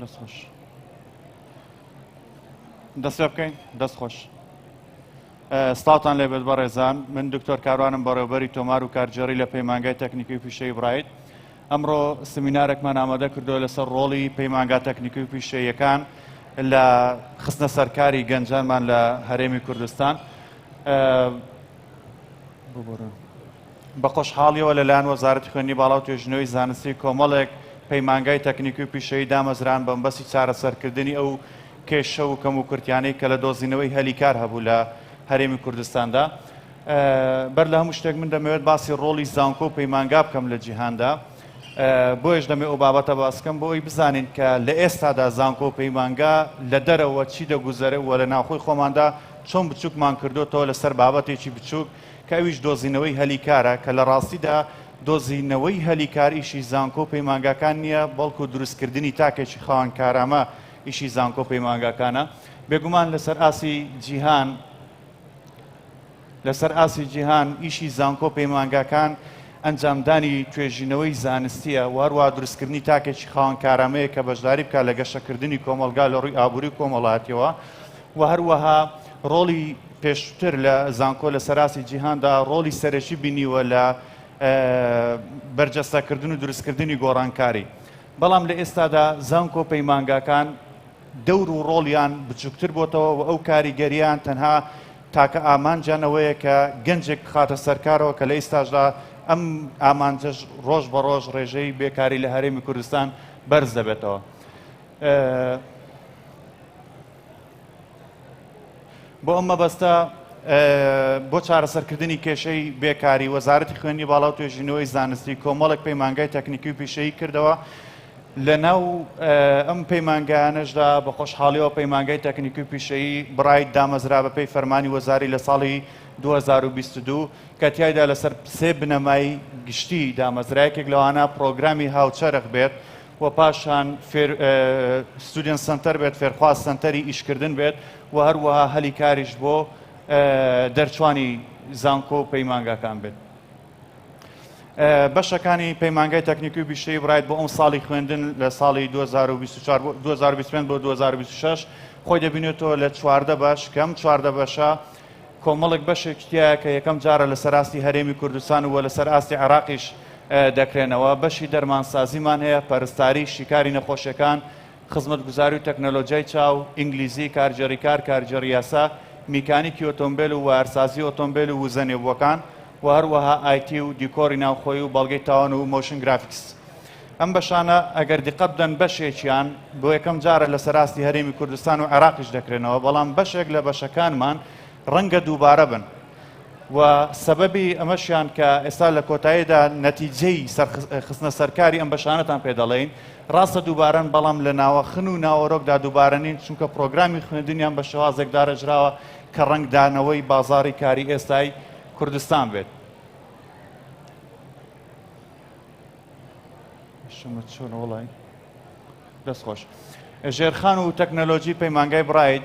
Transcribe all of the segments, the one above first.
دەست خۆش دەست پێ بکەین دەست خۆش سڵاوتان لێبێت بەڕێزان من دکتۆر کاروانم بەڕێوەبەری تۆمار و کارجێڕی لە پەیمانگای تەکنیکی و پیشەیی برایت ئەمڕۆ سمینارێکمان ئامادە کردووە لەسەر ڕۆڵی پەیمانگا تەکنیکی و پیشەییەکان لە خستنە سەرکاری گەنجانمان لە هەرێمی کوردستان بە خۆشحاڵیەوە لەلایەن وەزارەتی خوێندنی باڵا و توێژینەوەی زانستی کۆمەڵێک پەیمانگای تەکنیکی و پیشەیی دامەزران بە مەبەستی چارەسەرکردنی ئەو کێشە و کەم و کورتیانەی کە لە دۆزینەوەی هەلیکار هەبوو لە هەرێمی کوردستاندا بەر لە هەموو شتێک من دەمەوێت باسی ڕۆڵی زانکۆ و پەیمانگا بکەم لە جیهاندا بۆیش دەمێ ئەو بابەتە باسکەم بۆ ئەوی بزانین کە لە ئێستادا زانکۆ و پەیمانگا لە دەرەوە چی دەگوزەرێ و لە ناوخۆی خۆماندا چۆن بچووکمان کردوتەوە لەسەر بابەتێکی بچووک کە ئەویش دۆزینەوەی هەلیکارە کە لە ڕاستیدا دۆزینەوەی هەلیکار ئیشی زانکۆ و پەیمانگاکان نییە بەڵکو دروستکردنی تاکێکی خاوەن کارامە ئیشی زانکۆ و پەیمانگاکانە بێگومان لەسەر ئاسی جیهان ئیشی زانکۆ و پەیمانگاکان ئەنجامدانی توێژینەوەی زانستیە وهروە دروستکردنی تاکێکی خاوەن کارامەیە کە بەشداری بکات لە گەشەکردنی کۆمەلگا لە ڕووی ئابووری و کۆمەڵایەتیەوە و هەروەها ڕۆڵی پێشتر لە زانکۆ لە سەراسی جیهاندا ڕۆڵی سەرەکی بینیوە لە بەرجەستەکردن و دروستکردنی گۆڕانکاری بەڵام لە ئێستادا زانکۆ و پەیمانگاکان دەور و ڕۆڵیان بچووکتر بۆتەوە و ئەو کاریگەریان تەنها تاکە ئامانجانەوەیە کە گەنجێک بخاتە سەرکارەوە کە لە ئێستاشدا ئەم ئامانجەش ڕۆژ بە ڕۆژ ڕێژەی بێکاری لە هەرێمی کوردستان بەرز دەبێتەوە. بۆ ئەم مەبەستە بۆ چارەسەرکردنی کێشەی بێکاری وەزارەتی خوێندنی باڵا و توێژینەوەی زانستی کۆمەڵێک پەیمانگای تەکنیکی و پیشەیی کردەوە لە ناو ئەم پەیمانگایانەشدا بە خۆشحاڵیەوە پەیمانگای تەکنیکی و پیشەیی برایت دامەزرا بە پێی فەرمانی وەزاری لە ساڵی 2022 کە تیایدا لەسەر سێ بنەمای گشتی دامەزرایەکێک لەوانە پرۆگرامی هاوچەرخ بێت و پاشان ستودنت سنتەر بێت فێرخواز سنتەری ئیشکردن بێت و هەروەها هەلی کاریش بۆ دەرچوانی زانکۆ و پەیمانگاکان بێت. بەشەکانی پەیمانگای تەکنیکی و پیشەیی برایت بۆ ئەم ساڵی خوێندن لە ساڵی 2025 بۆ 2026 خۆی دەبینێتەوە لە 14 بەش کەم 14 بەشە کۆمەڵێک بەشێکتیایە کە یەکەم جارە لەسەر ئاستی هەرێمی کوردستان و لەسەر ئاستی عێراقیش دەکرێنەوە بەشی دەرمانسازیمان هەیە پەرستاری شیکاری نەخۆشیەکان خزمەتگوزاری و تەکنەلۆجیای چاو ئینگلیزی کارجێڕی کار کارجێڕی یاسا میکانیکی ئۆتۆمبیل و وارسازی ئۆتۆمبیل و وزەنێبووەکان و هەروەها ئایتی و دیکۆری ناوخۆی و بەڵگەی تاوان و مۆشن گرافیکس ئەم بەشانە ئەگەر دیقەت بدەن بەشێکیان بۆ یەکەم جارە لەسەر ئاستی هەرێمی کوردستان و عێراقیش دەکرێنەوە بەڵام بەشێک لە بەشەکانمان ڕەنگە دووبارە بن و سەبەبی ئەمەشیان کە ئێستا لە کۆتاییدا نەتیجەی خستنە سەرکاری ئەم بەشانەتان پێ دەڵێین ڕاستە دووبارەن بەڵام لە ناوەخن و ناوەڕۆکدا دووبارە نین چونکە پرۆگرامی خوێندنیان بە شێوازێک دارەژراوە کە ڕەنگدانەوەی بازاڕی کاری ئێستای کوردستان بێت. چۆن وڵای دەستخۆش ژێرخان و تەکنەلۆجی پەیمانگای برایت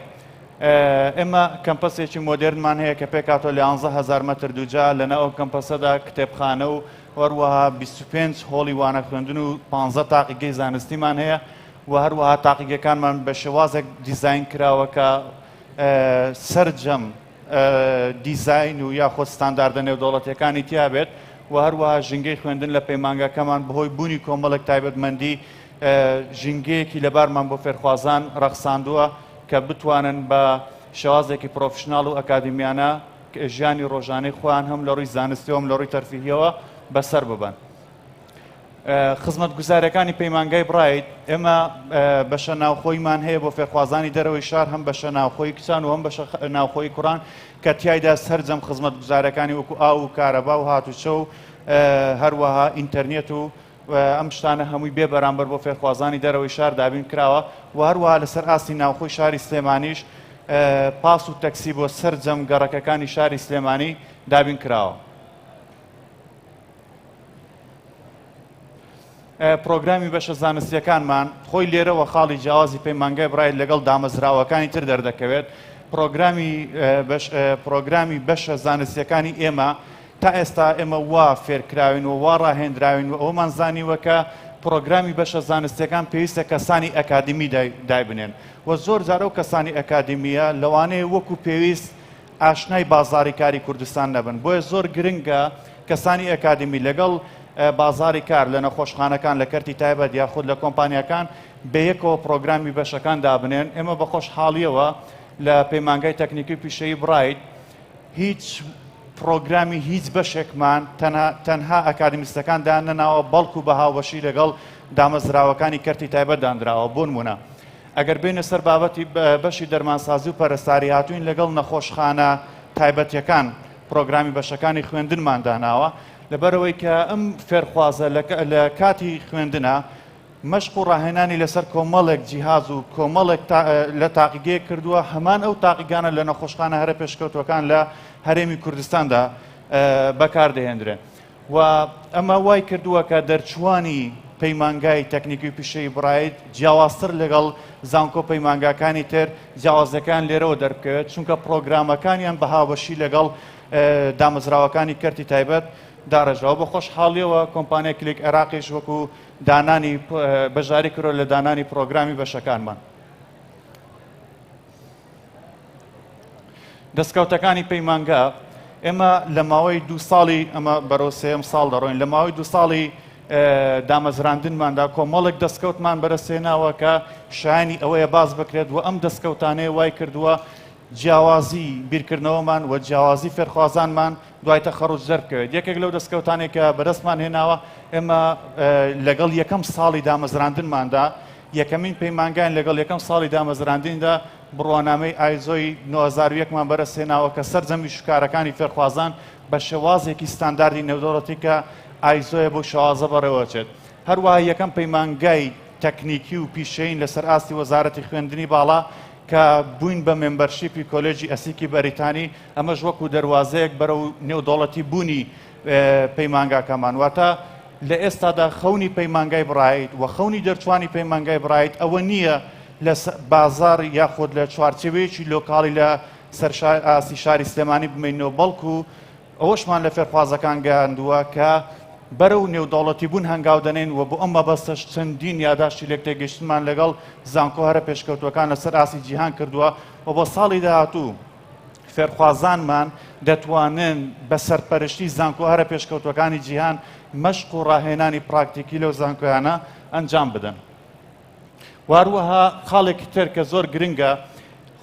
ئێمە کەمپەسێکی مۆدێرنمان هەیە کە پێکاتۆ لە 11,000 مەتر دووجا لەناو ئەو کەمپەسەدا کتێبخانە و وەروەها 25 هۆڵی وانە خوێندن و 15 تاقیگەی زانستیمان هەیە و هەروەها تاقیگەکانمان بە شێوازێک دیزاین کراوە کە سەرجەم دیزاین و یاخۆ ستانداردە نێودەوڵەتیەکانی تیا بێت و هەروەها ژینگەی خوێندن لە پەیمانگاکەمان بەهۆی بوونی کۆمەڵێک تایبەتمەندی ژینگەیەکی لەبارمان بۆ فێرخوازان ڕەخساندووە کە بتوانن بە شێوازێکی پرۆفشناڵ و ئەکادمیانە ژیانی ڕۆژانەی خۆیان هەم لە ڕووی زانستیەوە هەم لە ڕووی تەرفیهیەوە بەسەر ببەن. خزمەتگوزاریەکانی پەیمانگای برایت ئێمە بەشە ناوخۆیمان هەیە بۆ فێرخوازانی دەرەوەی شار هەم بەشە ناوخۆی کچان و هەم بەشە ناوخۆی کوڕان کە تیایدا سەرجەم خزمەتگوزاریەکانی وەکو ئاو و کارەبا و هاتوچە و هەروەها ئینتەرنێت و ئەم شتانە هەمووی بێ بەرامبەر بۆ فێرخوازانی دەرەوەی شار دابین کراوە و هەروەها لەسەر ئاستی ناوخۆی شاری سلێمانیش پاس و تەکسی بۆ سەرجەم گەڕەکەکانی شاری سلێمانی دابین کراوە. پرۆگرامی بەشە زانستیەکانمان خۆی لێرەوە خاڵی جیاوازی پەیمانگای برایت لەگەڵ دامەزراوەکانی تر دەردەکەوێت پرۆگرامی بەشە زانستیەکانی ئێمە تا ئێستا ئێمە وا فێرکراوین و وا ڕاهێنراوین و ئەومان زانیوە کە پرۆگرامی بەشە زانستیەکان پێویستە کەسانی ئەکادمی دایبنێن و زۆر جارە و کەسانی ئەکادمیە لەوانەیە وەکو پێویست ئاشنای بازاری کاری کوردستان نەبن بۆیە زۆر گرنگە کەسانی ئەکادمی لەگەڵ بازاری کار لە نەخۆشخانەکان لە کەرتی تایبەت یاخود لە کۆمپانیەکان بەیەکەوە پرۆگرامی بەشەکان دابنێن ئێمە بە خۆشحاڵیەوە لە پەیمانگای تەکنیکی پیشەیی برایت هیچ پرۆگرامی هیچ بەشێکمان تەنها ئەکادمیستەکان دانەناوە بەڵکو بە هاوبەشی لەگەڵ دامەزراوەکانی کەرتی تایبەت دانراوە بۆ نمونە ئەگەر بینە سەر بابەتی بەشی دەرمانسازی و پەرستاری هاتوین لەگەڵ نەخۆشخانە تایبەتیەکان پرۆگرامی بەشەکانی خوێندنمان داناوە لەبەرەوەی کە ئەم فێرخوازە لە کاتی خوێندنە مەشق و ڕاهێنانی لەسەر کۆمەڵێک جیهاز و کۆمەڵێک لە تاقیگەیە کردووە هەمان ئەو تاقیگانە لە نەخۆشخانە هەرە پێشکەوتوەکان لە هەرێمی کوردستاندا بەکاردەهێنرێن و ئەمە وای کردووە کە دەرچوانی پەیمانگای تەکنیکی پیشەی برایت جیاوازتر لەگەڵ زانکۆ پەیمانگاکانی تر جیاوازەکان لێرەوە دەربکەوێت چونکە پرۆگرامەکانیان بە هاوبەشی لەگەڵ دامەزراوەکانی کەرتی تایبەت داڕێژەوە بە خۆشحاڵیەوە کۆمپانیای کلیک عێراقیش وەکو دانانی بەژاری کردۆ لە دانانی پرۆگرامی بەشەکانمان دەستکەوتەکانی پەیمانگا ئێمە لە ماوەی 2 ساڵی ئەمە بەرەو سێم ساڵ دەڕۆین لە ماوەی 2 ساڵی دامەزراندنماندا کۆمەڵێک دەستکەوتمان بەرەسێناوە کە شایانی ئەوەیە باز بکرێت و ئەم دەستکەوتانەیە وای کردووە جیاوازی بیرکردنەوەمان و جیاوازی فێرخوازانمان دوایتە خەڕوج دەربکەوێت یەکێک لەو دەستکەوتانێک کە بەدەستمان هێناوە ئێمە لەگەڵ یەکەم ساڵی دامەزراندنماندا یەکەمین پەیمانگایان لەگەڵ یەکەم ساڵی دامەزراندندا بڕوانامەی ئایزۆی 9001مان بەرەسێناوە کە سەرجەمی شوکارەکانی فێرخوازان بە شێوازێکی ستانداردی نێودەوڵەتی کە ئایزۆیە بۆ شێوازە بەڕێوەچێت هەروەها یەکەم پەیمانگای تەکنیکی و پیشەین لەسەر ئاستی وەزارەتی خوێندنی باڵا کە بووین بە مێمبەرشیپی کۆلێجی ئەسیکی بەریتانی ئەمەش وەکو دەواازەیەک بەرەو نێودەوڵەتی بوونی پەیمانگاکەمان واتە لە ئێستادا خەونی پەیمانگای برایت و خەونی دەرچوانی پەیمانگای برایت ئەوە نییە لە بازار یاخود لە چوارچێوەیەکی لۆکاڵی لە سەر ئاسی شاری سلێمانی بمێنەوە بەڵکو ئەوەشمان لە فێرخوازەکان گەیاندووە کە بەرەو نێودەوڵەتی بوون هەنگاو دەنێن و بۆ ئەم مەبەستەش چەندین یاداشتی لێک تێگەیشتمان لەگەڵ زانکۆ هەرە پێشکەوتوەکان لەسەر ئاسی جیهان کردووە و بۆ ساڵی داهاتوو فێرخوازانمان دەتوانن بە سەرپەرشتی زانکۆ هەرە پێشکەوتوەکانی جیهان مەشق و ڕاهێنانی پراکتیکی لەو زانکۆیانە ئەنجام بدەن واروەها خاڵێکی تر کە زۆر گرنگە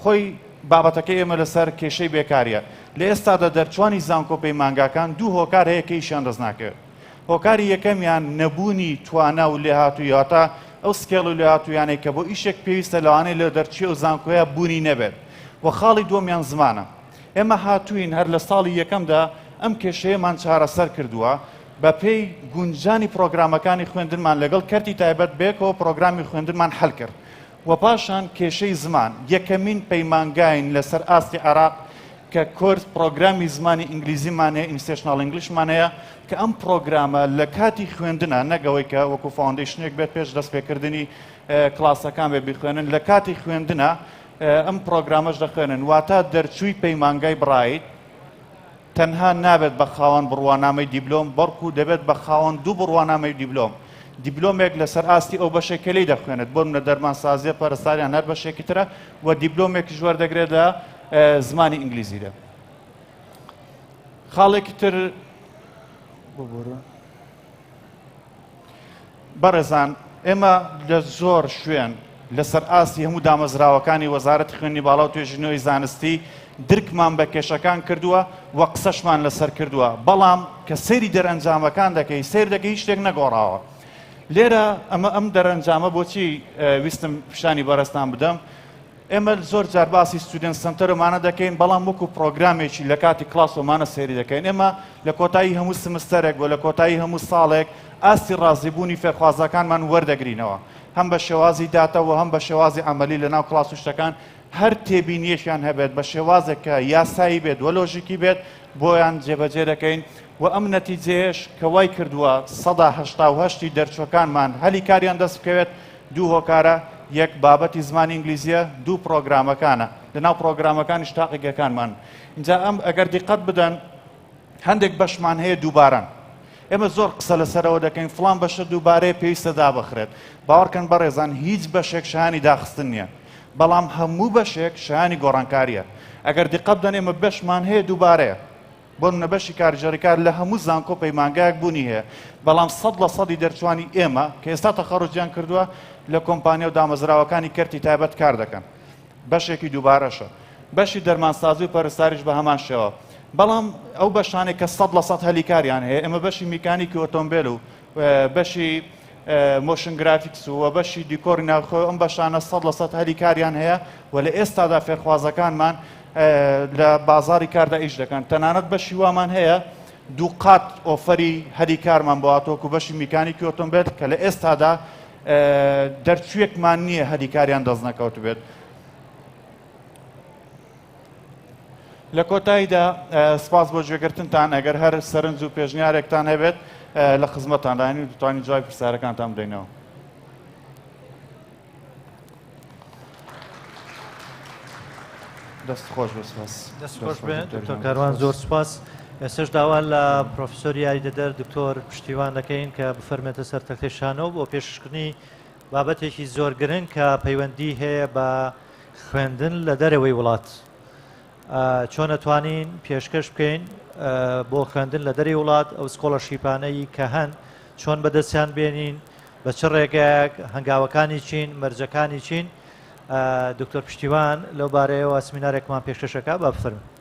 خۆی بابەتەکەی ئێمە لەسەر کێشەی بێکاریە لە ئێستادا دەرچوانی زانکۆ پەیمانگاکان دوو هۆکار هەیە کە ئیشیان دەست ناکەوێت هۆکاری یەکەمیان نەبوونی توانە و لێهاتوویاتە ئەو سکێڵ و لێهاتوویانەی کە بۆ ئیشێک پێویستە لەوانەیە لە دەرچی و زانکۆیە بوونی نەبێت و خاڵی دووەمیان زمانە ئێمە هاتووین هەر لە ساڵی یەکەمدا ئەم کێشەیەمان چارەسەر کردووە بە پێی گونجانی پرۆگرامەکانی خوێندنمان لەگەڵ کەرتی تایبەت بێکەوە پرۆگرامی خوێندنمان هەل کرد و پاشان کێشەی زمان یەکەمین پەیمانگاین لەسەر ئاستی عێراق کە کورس پرۆگرامی زمانی ئینگلیزیمانەیە ئینستیشنال ئینگلیشمانەیە کە ئەم پرۆگرامە لە کاتی خوێندنە نەگەوەی کە وەکو فاوندیشنێک بێت پێش دەستپێکردنی کلاسەکان بێ بخوێنن لە کاتی خوێندنە ئەم پرۆگرامەش دەخوێنن واتە دەرچووی پەیمانگای برایت تەنها نابێت بە خاوەن بڕوانامەی دیبلۆم بەڵکو دەبێت بە خاوەن دوو بڕوانامەی دیبلۆم دیبلۆمێک لەسەر ئاستی ئەو بەشێکە لێی دەخوێنێت بۆ منە دەرمانسازیە پەرستاریان هەر بەشێکی ترە و دیبلۆمێکی وەردەگرێت لە زمانی ئینگلیزیدا خاڵێکی تر بەڕێزان ئێمە لە زۆر شوێن لەسەر ئاستی هەموو دامەزراوەکانی وەزارەتی خوێندنی باڵا و توێژینەوەی زانستی درکمان بە کێشەکان کردووە و قسەشمان لەسەر کردووە بەڵام کە سەیری دەرئەنجامەکان دەکەی سیر دەکەی هیچ شتێک نەگۆڕاوە لێرە ئەم دەرئەنجامە بۆچی ویستم پیشانی بەڕێستان بدەم ئێمە زۆر جار باسی ستودنت سنتەرمانە دەکەین بەڵام وەکو پرۆگرامێکی لە کاتی کلاسۆمانە سەیری دەکەین ئێمە لە کۆتایی هەموو سمستەرێک بۆ لە کۆتایی هەموو ساڵێک ئاستی ڕازیبوونی فێرخوازەکانمان وەردەگرینەوە هەم بە شێوازی داتەوە هەم بە شێوازی عەمەلی لە ناو کلاس و شتەکان هەر تێبینیەشیان هەبێت بە شێوازێک کە یاسایی بێت وە لۆژیکی بێت بۆیان جێبەجێ دەکەین و ئەم نەتیجەیەش کە وای کردووە 188 دەرچوەکانمان هەلی کاریان دەست بکەوێت دوو هۆکارە یەک بابەتی زمانی ئینگلیزیە دوو پرۆگرامەکانە لەناو پرۆگرامەکانی تاقیگەکانمان اینجا ئەم ئەگەر دیقەت بدەن هەندێک بەشمان هەیە دووباران ئێمە زۆر قسە لەسەرەوە دەکەین فڵان بەشە دووبارەیە پێویستە دابەخرێت باوەڕکەن بەڕێزان هیچ بەشێک شایانی داخستن نییە بەڵام هەموو بەشێک شایانی گۆڕانکاریە ئەگەر دیقەت بدەن ئێمە بەشمان هەیە دووبارەیە بۆ نەبەشی کارژێڕیکار لە هەموو زانکۆ پەیمانگایەک بوونی هەیە بەڵام 100% دەرچوانی ئێمە کە ئێستا تەخەڕوجیان کردووە لە کۆمپانیا و دامەزراوەکانی کەرتی تایبەت کار دەکەن بەشێکی دووبارەشە بەشی دەرمانسازی و پەرستاریش بە هەمان شێوە بەڵام ئەو بەشانێک کە 100% هەلیکاریان هەیە ئێمە بەشی میکانیکی ئۆتۆمبیل و بەشی مۆشن گرافیکس و بەشی دیکۆری ناوخۆی ئەم بەشانە 100% هەلیکاریان هەیە و لە ئێستادا فێرخوازەکانمان لە بازاری کاردا ئیش دەکەن تەنانەت بەشی وامان هەیە دوو قات ئۆفەری هەلیکارمان بۆ هاتۆکو بەشی میکانیکی ئۆتۆمبیل کە لە ئێستادا دەرچوویەکمان نییە هەلیکاریان دەست نەکەوت بێت لە کۆتاییدا سپاس بۆ گوێگرتنتان ئەگەر هەر سەرنج و پێشنیارێکتان هەبێت لە خزمەتتان داین و دەتوانین جوای پرسیارەکانتان بدەینەوە دەست خۆش بێ سپاس دەست خۆش بێ دکتۆر کاروان زۆر سپاس ئێستش داوان لە پرۆفسۆر یاریدەدەر دکتۆر پشتیوان دەکەین کە بفەرمێتە سەر تەختەیشانەوە بۆ پێشکردنی بابەتێکی زۆر گرنگ کە پەیوەندی هەیە بە خوێندن لە دەرەوەی وڵات چۆن ئەتوانین پێشکەش بکەین بۆ خوێندن لە دەری وڵات ئەو سکۆڵەرشیپانەی کە هەن چۆن بەدەستیان بێنین بە چ ڕێگەیەک هەنگاوەکانی چین مەرجەکانی چین دکتۆر پشتیوان لەو بارەیەوە سمینارێکمان پێشکەشەکە با بفەرمێن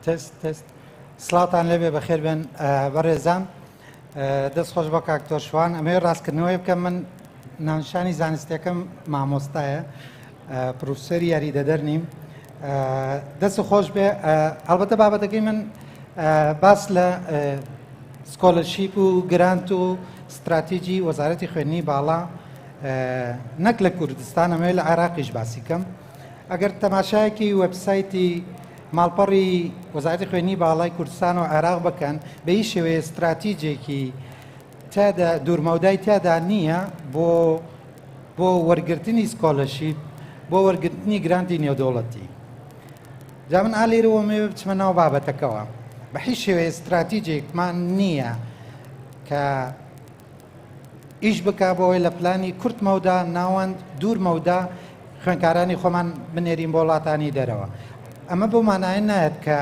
تست سڵاتان لێبێ بەخێر بێن بەڕێزان دەست خۆش بە کاکتۆر شوان ئەمێ ڕاستکردنەوەی بکەم من ناونشانی زانستیەکەم مامۆستایە پرۆفسەری یاریدەدەر نیم دەست خۆش بێ ئەلبەتە بابەتەکەی من باس لە سکۆلەرشیپ و گرانت و استراتیجی وەزارەتی خوێندنی باڵا نەک لە کوردستان ئەمێ لە عێراقیش باسی کەم ئەگەر تەماشایەکی وەبسایتی ماڵپەڕی وەزارەتی خوێندنی باڵای کوردستان و عێراق بکەن بە هیچ شێوەیە استراتیجێکی تیادا دوورمەودای تیادا نییە بۆ وەرگرتنی سکۆلەرشیپ بۆ وەرگرتنی گرانتی نێودەوڵەتی جا من ئالێرەوە مێ بچمە ناو بابەتەکەوە بە هیچ شێوەیە استراتیجێکمان نییە کە ئیش بکا بۆەوەی لە پلانی کورتمەودا ناوەند دوورمەودا خوێندکارانی خۆمان بنێرین بۆ وڵاتانی دەرەوە ئەمە بۆ مانایە نایەت کە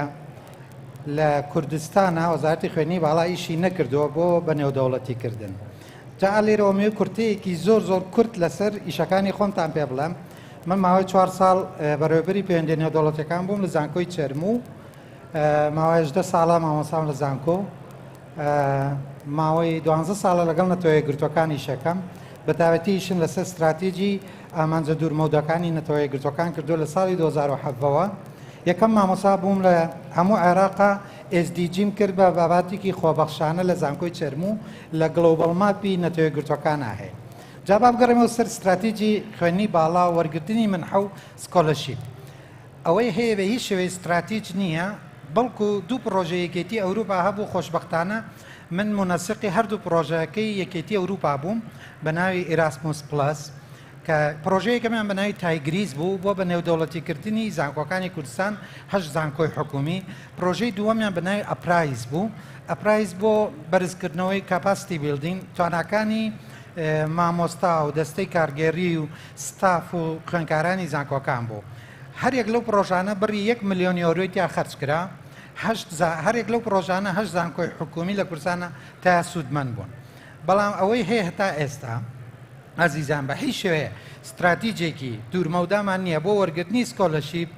لە کوردستانە وەزارەتی خوێندنی باڵا ئیشی نەکردووە بۆ بە نێودەوڵەتیکردن جا لێرەوە مێ کورتەیەکی زۆر کورت لەسەر ئیشەکانی خۆمتان پێ بڵێم من ماوەی 4 ساڵ بەڕێوەبەری پەیوەندی نێودەوڵەتیەکان بووم لە زانکۆی چەرموو ماوەی 18 ساڵە مامۆستام لە زانکۆ ماوەی 12 ساڵە لەگەڵ نەتەوەیە گرتوەکانی شەکەم بە تایبەتی ئیشن لەسەر استراتیجی ئامانجە دوورمەودەکانی نەتەوەیە گرتوەکان کردو لە ساڵی 2007ەوە یەکەم مامۆسا بووم لە هەموو عێراقا SDGم کرد بە باباتێکی خۆبەخشانە لە زانکۆی چەرموو لە گلۆبەڵ ماپی نەتەوەیە گرتوەکان هەیە جا با بگەڕێمەوە سەر استراتیجی خوێندنی باڵا و وەرگرتنی منحە و سکۆلەرشیپ ئەوەی هەیە بە هیچ شێوەی استراتیج نییە بەڵکو دوو پرۆژە یەکێتی ئەوروپا هەبوو خۆشببختانە من منەسقی هەردوو پرۆژەکەی یەکێتی ئەوروپا بووم بە ناوی ئێراسموس پلس کە پرۆژەیەکەمان بە ناوی تایگریز بوو بۆ بە نێودەوڵەتیکردنی زانکۆکانی کوردستان هەش زانکۆی حکومی پرۆژەی دووەمیان بە ناوی ئەپرایز بوو ئەپرایز بۆ بەرزکردنەوەی کاپاسیتی بیلدین تواناکانی مامۆستا و دەستەی کارگێری و ستاف و خوێنکارانی زانکۆکان بوو هەرێک لەو پرۆژانە بڕی 1 ملیۆن یۆرۆی تیا خەرج کرا هەرێک لەو پرۆژانە هەش زانکۆی حکومی لە کوردستانە تا سوودمەند بوون بەڵام ئەوەی هەیە هەتا ئێستا ئازیزان بە هیچ شوەیە استراتیجێکی دوورمەودامان نییە بۆ وەرگرتنی سکۆلەشیپ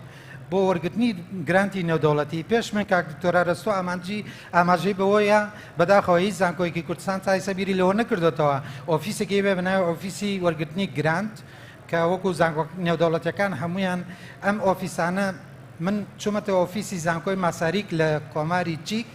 بۆ وەرگرتنی گرانتی نێودەوڵەتی پێش من کاک دکتۆرا رەستۆ ئاماژەی بەوەیە بەداخەوە هیچ زانکۆیەکی کوردستان چای سەبیری لەوە نەکردوێتەوە ئۆفیسێکی بێ بەناوی ئۆفیسی وەرگرتنی گرانت کە وەکو نێودەوڵەتەکان هەمویان ئەم ئۆفیسانە من چوومەتەوە ئۆفیسی زانکۆی ماساریک لە کۆماری چیک